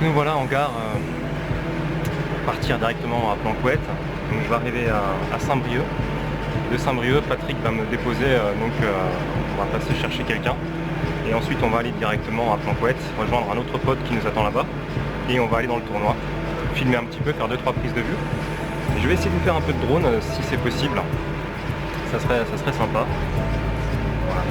Nous voilà en gare pour partir directement à Planquette. Donc je vais arriver à Saint-Brieuc. De Saint-Brieuc, Patrick va me déposer, on va passer chercher quelqu'un. Et ensuite on va aller directement à Planquette, rejoindre un autre pote qui nous attend là-bas. Et on va aller dans le tournoi, filmer un petit peu, faire 2-3 prises de vue. Je vais essayer de faire un peu de drone si c'est possible. Ça serait sympa. Voilà.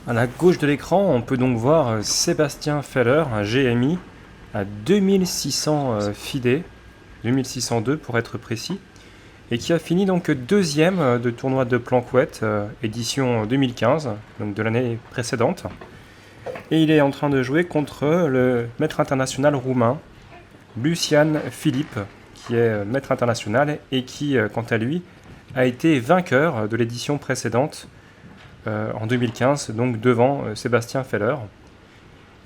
À la gauche de l'écran, on peut donc voir Sébastien Feller, un GMI à 2600 FIDE, 2602 pour être précis, et qui a fini donc deuxième de tournoi de Planquette, édition 2015, donc de l'année précédente. Et il est en train de jouer contre le maître international roumain, Lucian Philippe, qui est maître international et qui, quant à lui, a été vainqueur de l'édition précédente en 2015, donc devant Sébastien Feller.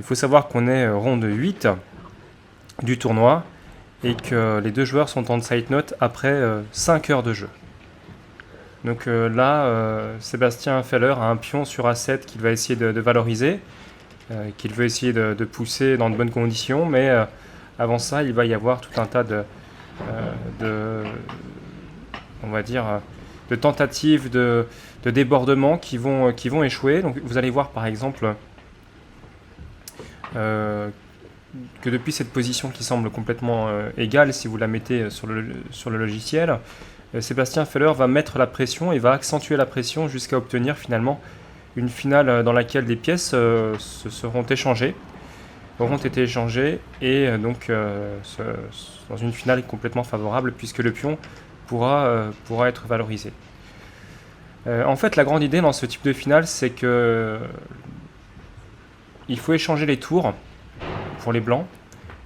Il faut savoir qu'on est ronde 8 du tournoi et que les deux joueurs sont en side note après 5 heures de jeu. Donc là, Sébastien Feller a un pion sur A7 qu'il va essayer de valoriser, qu'il veut essayer de pousser dans de bonnes conditions, mais avant ça, il va y avoir tout un tas de tentatives de débordement qui vont échouer. Donc vous allez voir par exemple que depuis cette position qui semble complètement égale, si vous la mettez sur le logiciel, Sébastien Feller va mettre la pression et va accentuer la pression jusqu'à obtenir finalement une finale dans laquelle des pièces auront été échangées et donc dans une finale complètement favorable puisque le pion pourra être valorisé. En fait, la grande idée dans ce type de finale, c'est que il faut échanger les tours pour les blancs.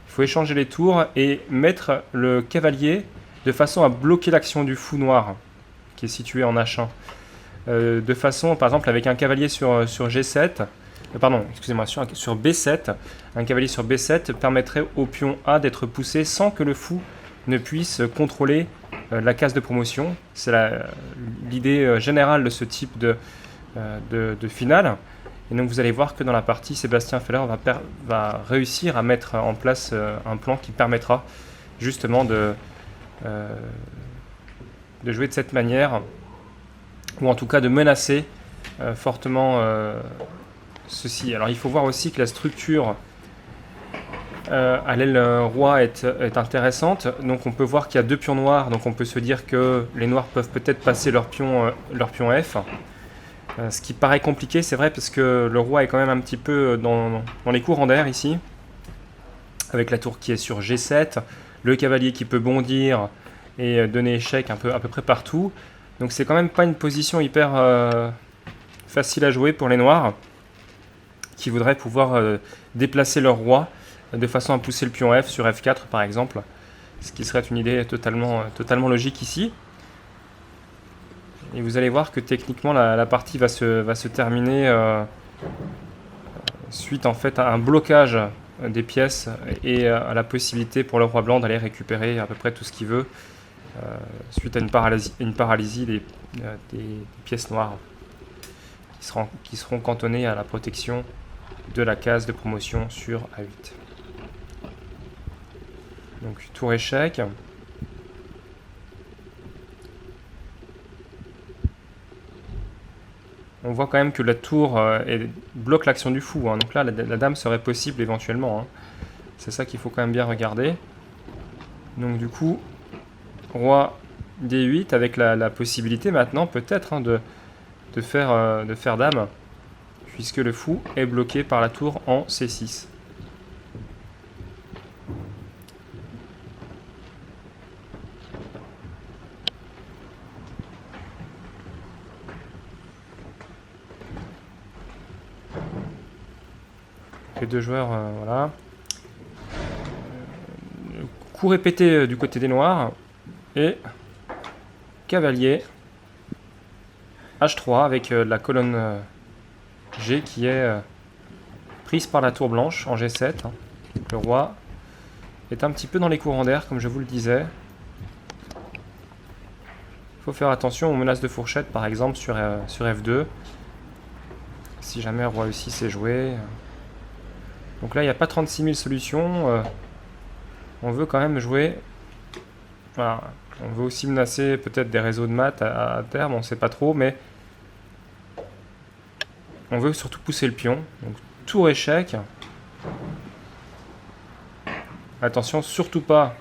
Il faut échanger les tours et mettre le cavalier de façon à bloquer l'action du fou noir qui est situé en H1. De façon, par exemple, avec un cavalier sur G7, sur B7, un cavalier sur B7 permettrait au pion A d'être poussé sans que le fou ne puisse contrôler la case de promotion. C'est l'idée générale de ce type de finale. Et donc vous allez voir que dans la partie, Sébastien Feller va réussir à mettre en place un plan qui permettra justement de jouer de cette manière, ou en tout cas de menacer fortement ceci. Alors il faut voir aussi que la structure à l'aile roi est intéressante. Donc on peut voir qu'il y a deux pions noirs, donc on peut se dire que les noirs peuvent peut-être passer leur pion F. Ce qui paraît compliqué, c'est vrai, parce que le roi est quand même un petit peu dans les courants d'air ici, avec la tour qui est sur G7, le cavalier qui peut bondir et donner échec à peu près partout. Donc c'est quand même pas une position hyper facile à jouer pour les noirs, qui voudraient pouvoir déplacer leur roi de façon à pousser le pion F sur F4 par exemple, ce qui serait une idée totalement logique ici. Et vous allez voir que techniquement la partie va se terminer suite en fait à un blocage des pièces et à la possibilité pour le roi blanc d'aller récupérer à peu près tout ce qu'il veut suite à une paralysie des pièces noires qui seront cantonnées à la protection de la case de promotion sur A8. Donc tour échec. on voit quand même que la tour bloque l'action du fou. Hein. Donc là, la dame serait possible éventuellement. Hein. C'est ça qu'il faut quand même bien regarder. Donc du coup, roi D8 avec la possibilité maintenant peut-être hein, de faire dame. Puisque le fou est bloqué par la tour en C6. Les deux joueurs, voilà. Coup répété du côté des noirs. Et cavalier. H3 avec la colonne G qui est prise par la tour blanche en G7. Hein. Le roi est un petit peu dans les courants d'air, comme je vous le disais. Il faut faire attention aux menaces de fourchette, par exemple sur F2. Si jamais roi E6 est joué. Donc là, il n'y a pas 36 000 solutions. On veut quand même jouer. Voilà. On veut aussi menacer peut-être des réseaux de maths à terme, on ne sait pas trop, mais on veut surtout pousser le pion. Donc tour échec. Attention, surtout pas.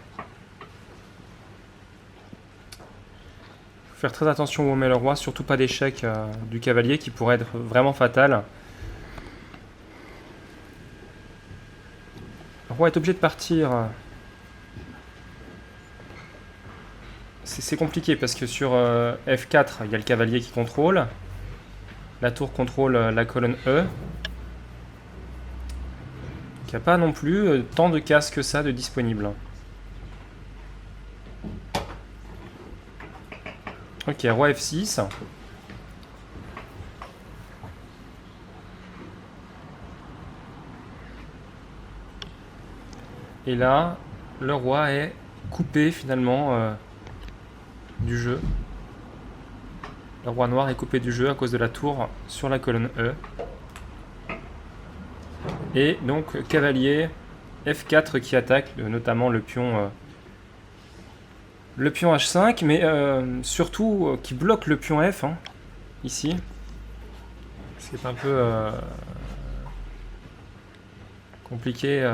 Faut faire très attention où on met le roi, surtout pas d'échec du cavalier qui pourrait être vraiment fatal. Le roi est obligé de partir. C'est compliqué parce que sur F4, il y a le cavalier qui contrôle. La tour contrôle la colonne E. Il n'y a pas non plus tant de cases que ça de disponibles. Ok, roi F6. Et là, le roi est coupé finalement du jeu. Le roi noir est coupé du jeu à cause de la tour sur la colonne E. Et donc cavalier F4 qui attaque notamment le pion H5, mais surtout qui bloque le pion F hein, ici. C'est un peu compliqué.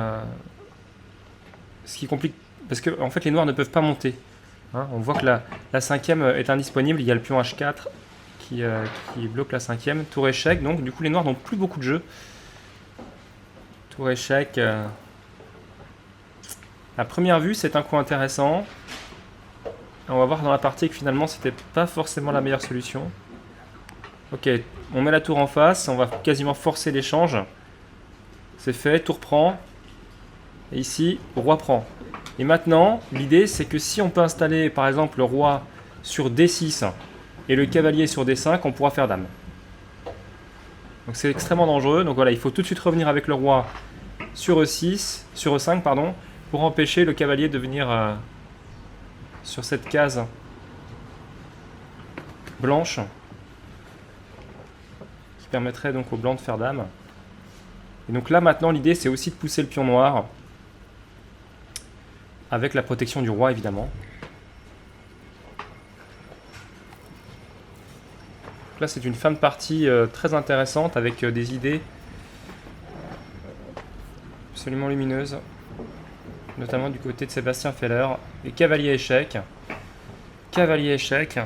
Ce qui complique parce que en fait les noirs ne peuvent pas monter. Hein, on voit que la cinquième est indisponible. Il y a le pion H4 qui bloque la cinquième. Tour échec. Donc du coup les noirs n'ont plus beaucoup de jeux. Tour échec. À première vue c'est un coup intéressant. On va voir dans la partie que finalement c'était pas forcément la meilleure solution. Ok, on met la tour en face. On va quasiment forcer l'échange. C'est fait. Tour prend. Et ici roi prend. Et maintenant, l'idée c'est que si on peut installer par exemple le roi sur D6 et le cavalier sur D5, on pourra faire dame. Donc c'est extrêmement dangereux. Donc voilà, il faut tout de suite revenir avec le roi sur E6, sur E5 pardon, pour empêcher le cavalier de venir sur cette case blanche qui permettrait donc au blanc de faire dame. Et donc là maintenant l'idée c'est aussi de pousser le pion noir. Avec la protection du roi, évidemment. Là, c'est une fin de partie très intéressante avec des idées absolument lumineuses. Notamment du côté de Sébastien Feller. Et cavalier échec. Cavalier échec.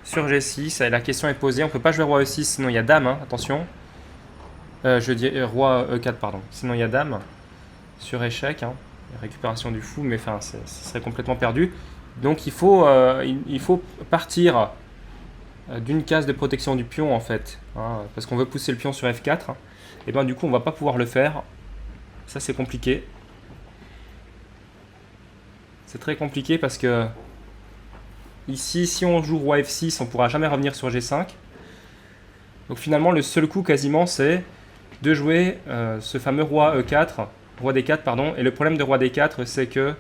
Sur G6. Et la question est posée. On ne peut pas jouer roi E6, sinon il y a dame. Hein, attention. Je dis roi E4, pardon. Sinon il y a dame. Sur échec. Hein. Récupération du fou, mais enfin, ce serait complètement perdu. Donc il faut partir d'une case de protection du pion en fait, hein, parce qu'on veut pousser le pion sur F4. Et bien du coup, on va pas pouvoir le faire. Ça c'est compliqué. C'est très compliqué parce que ici, si on joue roi F6, on pourra jamais revenir sur G5. Donc finalement, le seul coup quasiment, c'est de jouer ce fameux roi E4. Roi D4, pardon. Et le problème de roi D4, c'est que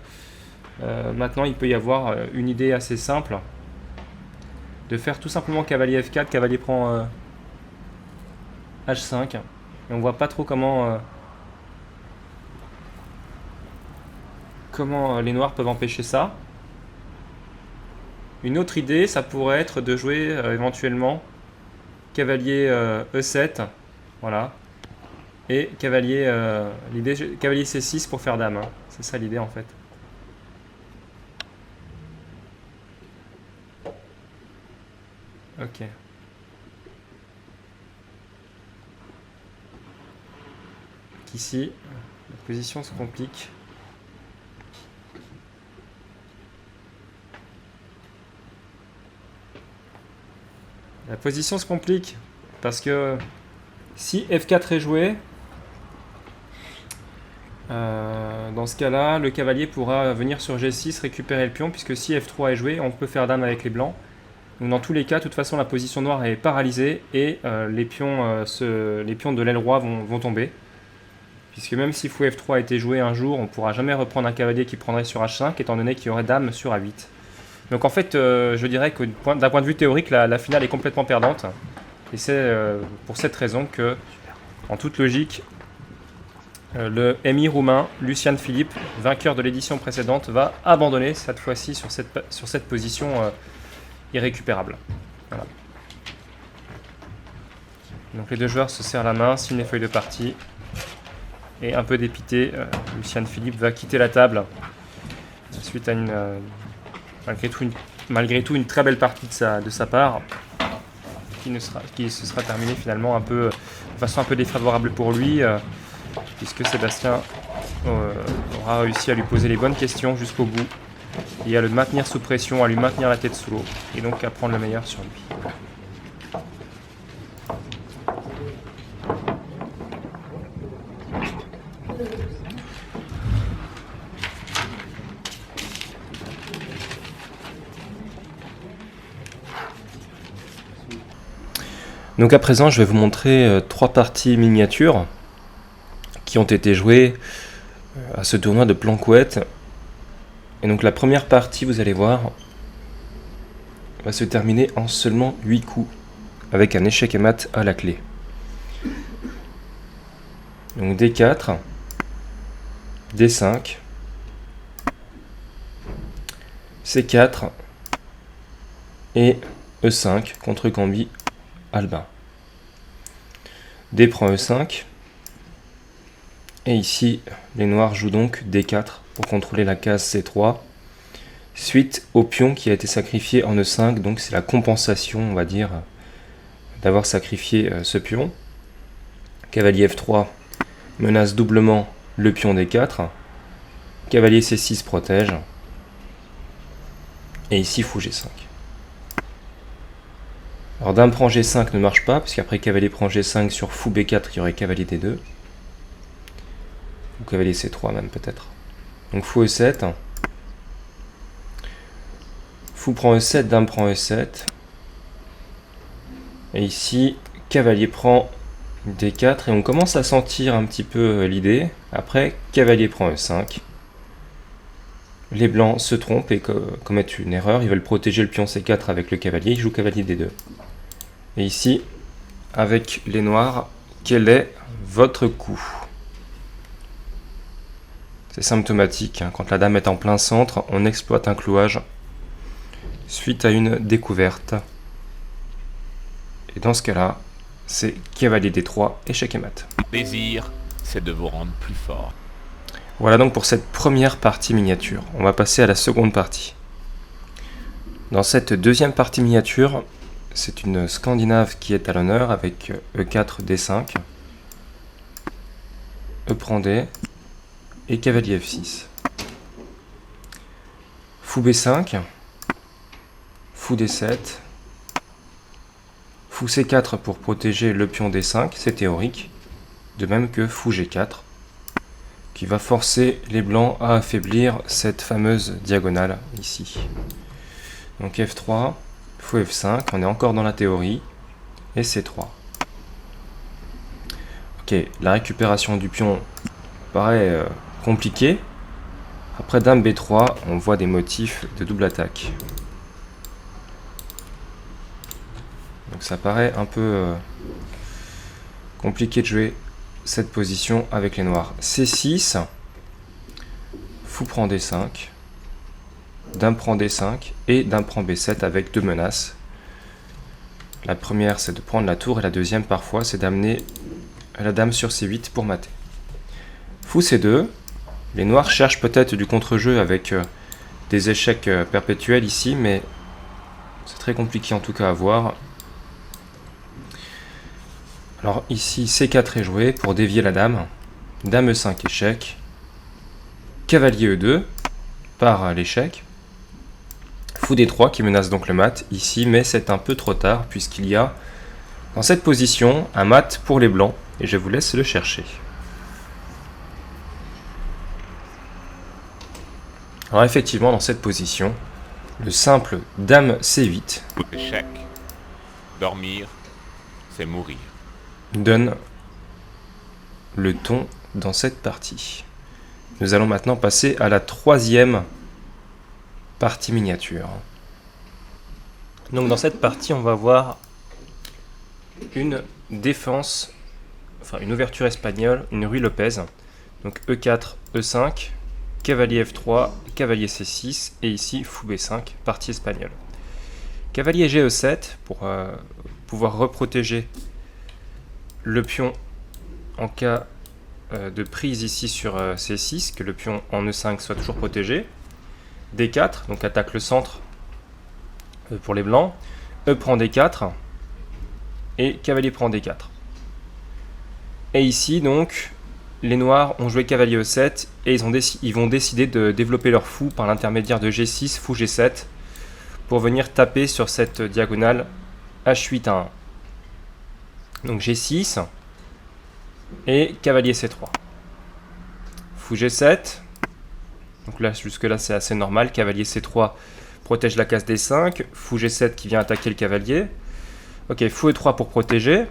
maintenant il peut y avoir une idée assez simple de faire tout simplement cavalier F4, cavalier prend H5. Et on voit pas trop comment les noirs peuvent empêcher ça. Une autre idée, ça pourrait être de jouer éventuellement cavalier E7, voilà. Et cavalier, cavalier C6 pour faire dame, hein. C'est ça l'idée en fait. Ok. Ici, la position se complique. La position se complique parce que si F4 est joué, dans ce cas-là, le cavalier pourra venir sur G6 récupérer le pion, puisque si F3 est joué, on peut faire dame avec les blancs. Donc dans tous les cas, de toute façon, la position noire est paralysée et les pions de l'aile roi vont tomber. Puisque même si fou F3 a été joué un jour, on ne pourra jamais reprendre un cavalier qui prendrait sur H5, étant donné qu'il y aurait dame sur A8. Donc en fait, je dirais que d'un point de vue théorique, la finale est complètement perdante. Et c'est pour cette raison que, en toute logique, le MI roumain, Lucian Philippe, vainqueur de l'édition précédente, va abandonner cette fois-ci sur cette position irrécupérable. Voilà. Donc les deux joueurs se serrent la main, signent les feuilles de partie. Et un peu dépité, Lucian Philippe va quitter la table suite à malgré tout une très belle partie de sa part, qui se sera terminée finalement de façon un peu défavorable pour lui, puisque Sébastien aura réussi à lui poser les bonnes questions jusqu'au bout et à le maintenir sous pression, à lui maintenir la tête sous l'eau et donc à prendre le meilleur sur lui. Donc à présent, je vais vous montrer 3 parties miniatures qui ont été jouées à ce tournoi de Planquette. Et donc la première partie, vous allez voir, va se terminer en seulement 8 coups, avec un échec et mat à la clé. Donc D4, D5, C4 et E5 contre Cambi Albin. D prend E5. Et ici, les noirs jouent donc D4 pour contrôler la case C3. Suite au pion qui a été sacrifié en E5. Donc c'est la compensation, on va dire, d'avoir sacrifié ce pion. Cavalier F3 menace doublement le pion D4. Cavalier C6 protège. Et ici, fou G5. Alors dame prend G5 ne marche pas, puisqu'après cavalier prend G5 sur fou B4, il y aurait cavalier D2. Ou cavalier C3 même peut-être. Donc fou E7. Fou prend E7, dame prend E7. Et ici, cavalier prend D4, et on commence à sentir un petit peu l'idée. Après, cavalier prend E5. Les blancs se trompent et commettent une erreur, ils veulent protéger le pion C4 avec le cavalier, ils jouent cavalier D2. Et ici, avec les noirs, quel est votre coup? C'est symptomatique, hein. Quand la dame est en plein centre, on exploite un clouage suite à une découverte. Et dans ce cas-là, c'est cavalier D3, échec et mat. Le désir, c'est de vous rendre plus fort. Voilà donc pour cette première partie miniature. On va passer à la seconde partie. Dans cette deuxième partie miniature, c'est une Scandinave qui est à l'honneur avec E4, D5, E prend D et cavalier F6. Fou B5, fou D7, fou C4 pour protéger le pion D5, c'est théorique, de même que fou G4, qui va forcer les blancs à affaiblir cette fameuse diagonale ici. Donc F3, fou F5, on est encore dans la théorie, et C3. Ok, la récupération du pion paraît compliquée. Après dame B3, on voit des motifs de double attaque. Donc ça paraît un peu compliqué de jouer cette position avec les noirs. C6, fou prend D5, dame prend D5 et dame prend B7 avec deux menaces. La première, c'est de prendre la tour, et la deuxième, parfois, c'est d'amener la dame sur C8 pour mater. Fou C2. Les noirs cherchent peut-être du contre-jeu avec des échecs perpétuels ici, mais c'est très compliqué en tout cas à voir. Alors ici, C4 est joué pour dévier la dame. Dame E5 échec. Cavalier E2 par l'échec. Fou D3 qui menace donc le mat ici, mais c'est un peu trop tard puisqu'il y a dans cette position un mat pour les blancs et je vous laisse le chercher. Alors effectivement, dans cette position, le simple dame C8 Échec. Dormir, c'est mourir. donne le ton dans cette partie. Nous allons maintenant passer à la troisième partie miniature. Donc dans cette partie, on va voir une défense, enfin une ouverture espagnole, une Ruy Lopez. Donc E4, E5, cavalier F3, cavalier C6 et ici fou B5, partie espagnole. Cavalier GE7 pour pouvoir reprotéger le pion en cas de prise ici sur C6, que le pion en E5 soit toujours protégé. D4, donc attaque le centre pour les blancs. E prend D4 et cavalier prend D4. Et ici donc les noirs ont joué cavalier E7 et ils vont décider de développer leur fou par l'intermédiaire de G6, fou G7 pour venir taper sur cette diagonale H8 à 1. Donc G6 et cavalier C3. Fou G7. Donc là, jusque-là, c'est assez normal. Cavalier C3 protège la case D5. Fou G7 qui vient attaquer le cavalier. Ok, fou E3 pour protéger.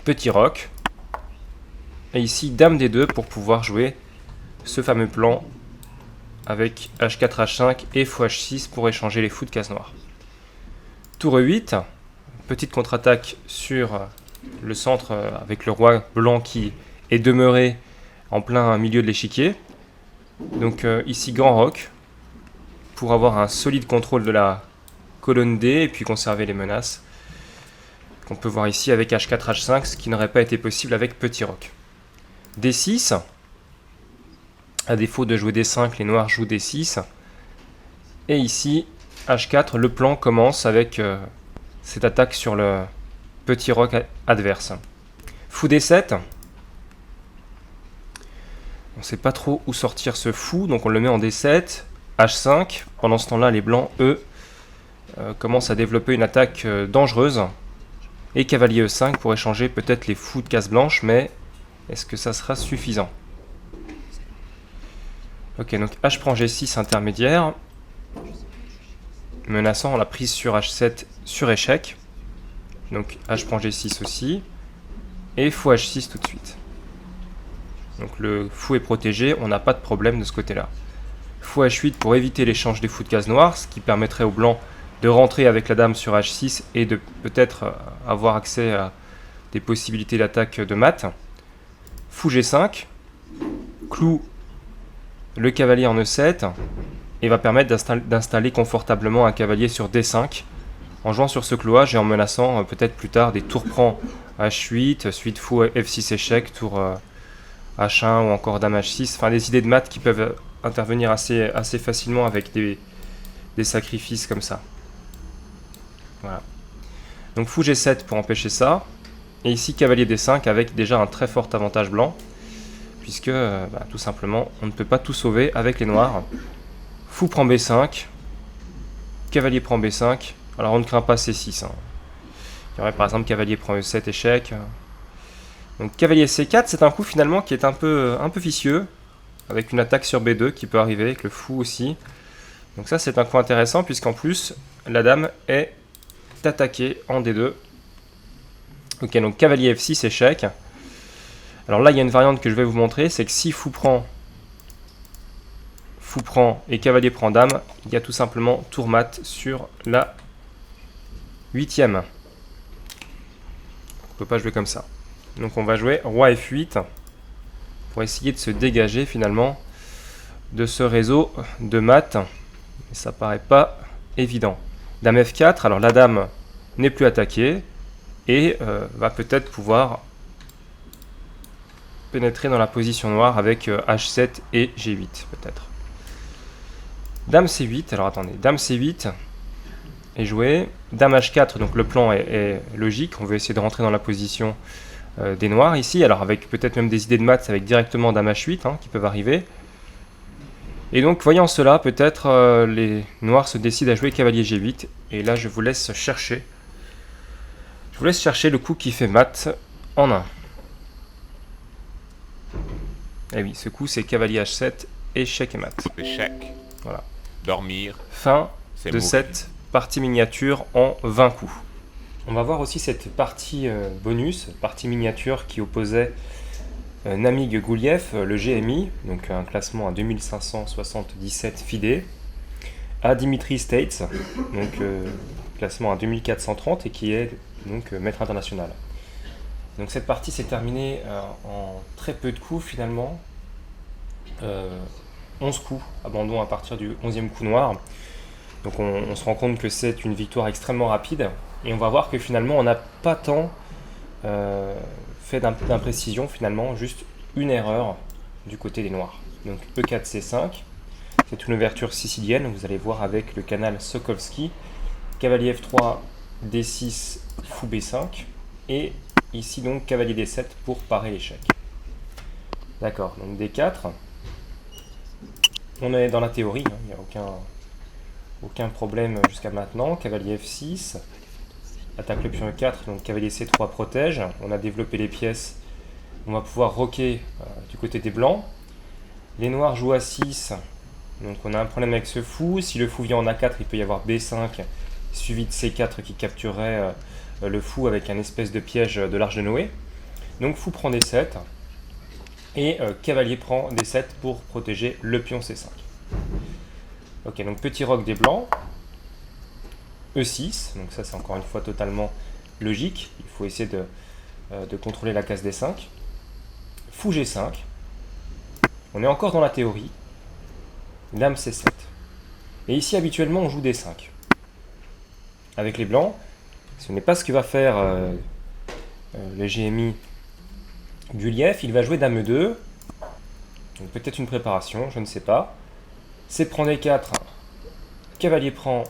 Petit roc. Et ici, dame D2 pour pouvoir jouer ce fameux plan avec H4, H5 et fou H6 pour échanger les fous de case noire. Tour E8. Petite contre-attaque sur le centre avec le roi blanc qui est demeuré en plein milieu de l'échiquier. Donc ici grand roc pour avoir un solide contrôle de la colonne D et puis conserver les menaces qu'on peut voir ici avec H4, H5, ce qui n'aurait pas été possible avec petit roc. D6, à défaut de jouer D5, les noirs jouent D6. Et ici H4, le plan commence avec cette attaque sur le petit roc adverse. Fou D7. On ne sait pas trop où sortir ce fou, donc on le met en D7. H5. Pendant ce temps-là, les blancs, eux, commencent à développer une attaque dangereuse. Et cavalier E5 pour échanger peut-être les fous de case blanche, mais est-ce que ça sera suffisant? Ok, donc H prend G6 intermédiaire. Menaçant la prise sur H7 sur échec. Donc H prend G6 aussi. Et fou H6 tout de suite. Donc le fou est protégé, on n'a pas de problème de ce côté-là. Fou H8 pour éviter l'échange des fous de case noire, ce qui permettrait aux blancs de rentrer avec la dame sur H6 et de peut-être avoir accès à des possibilités d'attaque de mat. Fou G5, cloue le cavalier en E7 et va permettre d'installer confortablement un cavalier sur D5 en jouant sur ce clouage et en menaçant peut-être plus tard des tours prend H8, suite fou F6 échec, tour H1 ou encore dame H6, enfin des idées de maths qui peuvent intervenir assez facilement avec des sacrifices comme ça. Voilà. Donc fou G7 pour empêcher ça, et ici cavalier D5 avec déjà un très fort avantage blanc, puisque tout simplement on ne peut pas tout sauver avec les noirs. Fou prend B5, cavalier prend B5, alors on ne craint pas C6. Hein. Il y aurait par exemple cavalier prend E7 échec. Donc cavalier C4, c'est un coup finalement qui est un peu vicieux, avec une attaque sur B2 qui peut arriver, avec le fou aussi. Donc ça c'est un coup intéressant, puisqu'en plus la dame est attaquée en D2. Ok, donc cavalier F6 échec. Alors là il y a une variante que je vais vous montrer, c'est que si fou prend et cavalier prend dame, il y a tout simplement tour mat sur la 8e. On ne peut pas jouer comme ça. Donc on va jouer roi F8 pour essayer de se dégager finalement de ce réseau de mat. Mais ça paraît pas évident. Dame F4, alors la dame n'est plus attaqué et va peut-être pouvoir pénétrer dans la position noire avec H7 et G8 peut-être. Dame C8, alors attendez, Dame C8 est joué, Dame H4, donc le plan est logique, on veut essayer de rentrer dans la position des noirs ici, alors avec peut-être même des idées de maths avec directement Dame H8 qui peuvent arriver. Et donc voyant cela, peut-être les noirs se décident à jouer cavalier G8, et là je vous laisse chercher. Je vous laisse chercher le coup qui fait mat en 1. Et oui, ce coup c'est cavalier H7, échec et mat. Échec. Voilà. Dormir, Fin c'est de mourir. cette partie miniature en 20 coups. On va voir aussi cette partie bonus, partie miniature qui opposait Namig Gouliev, le GMI, donc un classement à 2577 FIDE, à Dimitri States, donc classement à 2430 et qui est donc maître international. Donc cette partie s'est terminée en très peu de coups finalement, 11 coups, abandon à partir du 11e coup noir. Donc on se rend compte que c'est une victoire extrêmement rapide et on va voir que finalement on n'a pas tant fait d'imprécision finalement, juste une erreur du côté des noirs. Donc E4 C5, c'est une ouverture sicilienne, vous allez voir avec le canal Sokolski, cavalier F3 D6 fou B5 et ici donc cavalier D7 pour parer l'échec. D'accord, donc D4, on est dans la théorie, il n'y a aucun problème jusqu'à maintenant. Cavalier F6, attaque le pion E4, donc cavalier C3 protège. On a développé les pièces, on va pouvoir roquer du côté des blancs. Les noirs jouent A6, donc on a un problème avec ce fou. Si le fou vient en A4, il peut y avoir B5, suivi de C4 qui capturerait le fou avec un espèce de piège de l'Arche de Noé. Donc fou prend D7, et cavalier prend D7 pour protéger le pion C5. Ok, donc petit roc des blancs, E6, donc ça c'est encore une fois totalement logique, il faut essayer de contrôler la case D5, fou G5, on est encore dans la théorie, dame C7, et ici habituellement on joue D5. Avec les blancs, ce n'est pas ce que va faire le GMI Guliev, il va jouer dame E2, donc peut-être une préparation, je ne sais pas. C prend D4, cavalier prend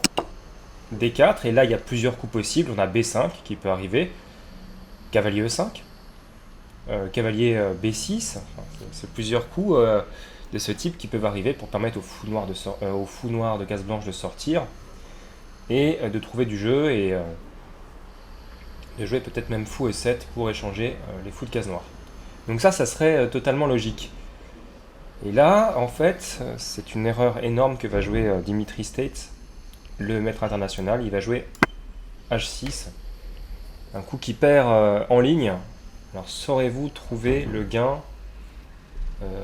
D4, et là il y a plusieurs coups possibles, on a B5 qui peut arriver, cavalier E5, cavalier B6, enfin, c'est plusieurs coups de ce type qui peuvent arriver pour permettre au fou noir de case blanche de sortir, et de trouver du jeu, et de jouer peut-être même fou E7 pour échanger les fous de case noire. Donc ça serait totalement logique. Et là, en fait, c'est une erreur énorme que va jouer Dimitri States, le maître international. Il va jouer H6, un coup qui perd en ligne. Alors, saurez-vous trouver le gain,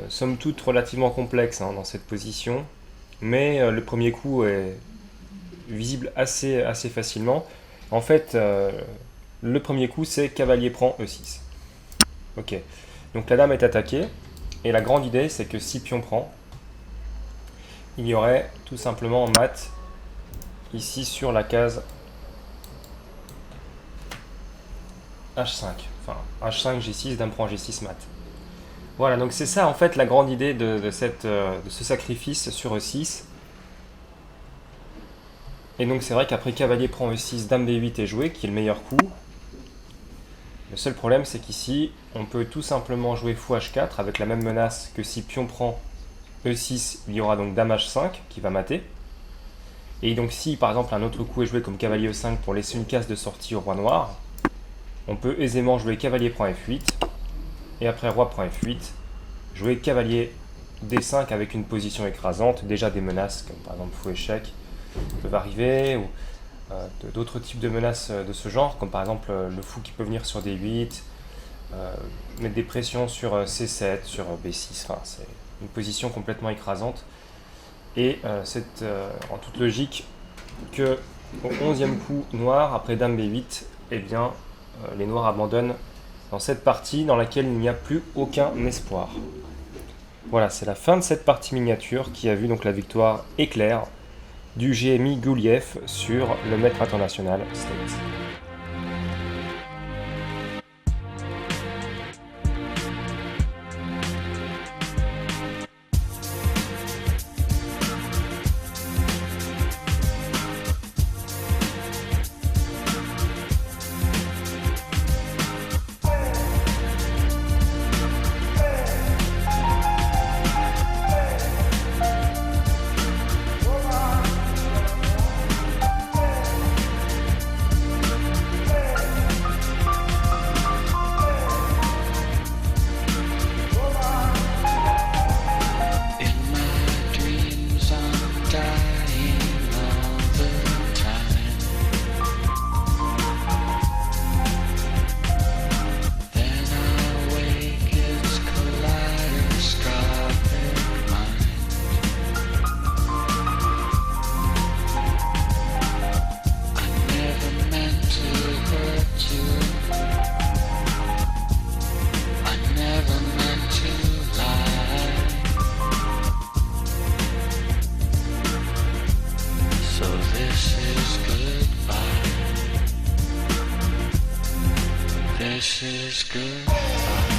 somme toute relativement complexe dans cette position, mais le premier coup est visible assez facilement. En fait, le premier coup, c'est cavalier prend E6. Ok, donc la dame est attaquée. Et la grande idée, c'est que si pion prend, il y aurait tout simplement en mat, ici sur la case H5. Enfin, H5, G6, dame prend G6, mat. Voilà, donc c'est ça en fait la grande idée de ce sacrifice sur E6. Et donc c'est vrai qu'après cavalier prend E6, dame B8 est joué, qui est le meilleur coup. Le seul problème, c'est qu'ici, on peut tout simplement jouer fou H4 avec la même menace que si pion prend E6, il y aura donc dame H5 qui va mater. Et donc si par exemple un autre coup est joué comme cavalier E5 pour laisser une case de sortie au roi noir, on peut aisément jouer cavalier prend F8, et après roi prend F8, jouer cavalier D5 avec une position écrasante, déjà des menaces comme par exemple fou échec peuvent arriver, ou d'autres types de menaces de ce genre, comme par exemple le fou qui peut venir sur D8, mettre des pressions sur C7, sur B6, enfin, c'est une position complètement écrasante. Et c'est en toute logique que au 11e coup noir, après dame B8, eh bien, les noirs abandonnent dans cette partie dans laquelle il n'y a plus aucun espoir. Voilà, c'est la fin de cette partie miniature qui a vu donc la victoire éclair du GMI Guliev sur le maître international States. This is good.